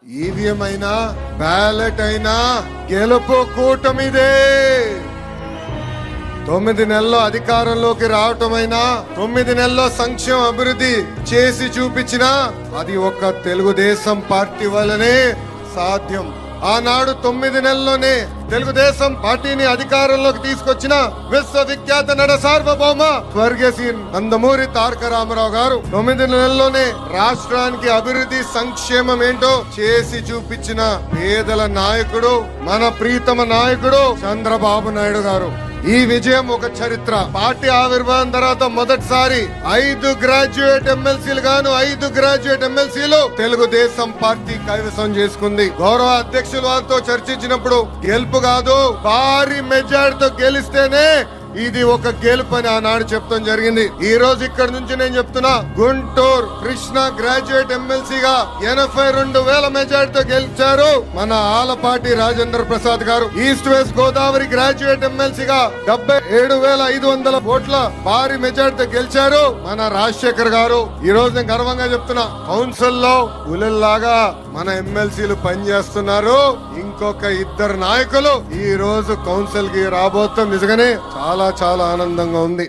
EVM అయినా ballot అయినా గెలుపు కూటమిదే. 9 నెలల్లో అధికారంలోకి రావటమైనా 9 నెలల్లో సంక్షేమ అభివృద్ధి చేసి చూపించినా అది ఒక తెలుగుదేశం పార్టీ వల్లనే సాధ్యం. ఆనాడు 9 నెలల్లోనే తెలుగుదేశం పార్టీని అధికారంలోకి తీసుకొచ్చిన విశ్వవిఖ్యాత నట సార్వభౌమ స్వర్గీయ నందమూరి తారక రామారావు గారు 9 నెలల్లోనే రాష్ట్రానికి అభివృద్ధి సంక్షేమం ఏంటో చేసి చూపించిన పేదల నాయకుడు మన ప్రీతమ నాయకుడు చంద్రబాబు నాయుడు గారు. ఈ విజయం ఒక చరిత్ర. పార్టీ ఆవిర్భావం తర్వాత మొదటిసారి 5 గ్రాడ్యుయేట్ ఎమ్మెల్సీలు గాను 5 గ్రాడ్యుయేట్ ఎమ్మెల్సీలు తెలుగుదేశం పార్టీ కైవసం చేసుకుంది. గౌరవ అధ్యక్షుల వారితో చర్చించినప్పుడు గెలుపు కాదు, భారీ మెజార్టీతో గెలిస్తేనే ఇది ఒక గెలుపు అని ఆనాడు చెప్తాం జరిగింది. ఈ రోజు ఇక్కడ నుంచి నేను చెప్తున్నా, గుంటూరు కృష్ణ గ్రాడ్యుయేట్ ఎమ్మెల్సీగా 82,000 మెజార్టీతో గెలిచారు మన ఆలపాటి రాజేంద్ర ప్రసాద్ గారు. ఈస్ట్ వెస్ట్ గోదావరి గ్రాడ్యుయేట్ ఎమ్మెల్సీగా 77,500 ఓట్ల భారీ మెజార్టీతో గెలిచారు మన రాజశేఖర్ గారు. ఈ రోజు నేను గర్వంగా చెప్తున్నా, కౌన్సిల్ లో పులిలాగా మన ఎమ్మెల్సీలు పనిచేస్తున్నారు. ఇంకొక 2 నాయకులు ఈ రోజు కౌన్సిల్ కి రాబోతాం. నిజంగానే చాలా చాలా ఆనందంగా ఉంది.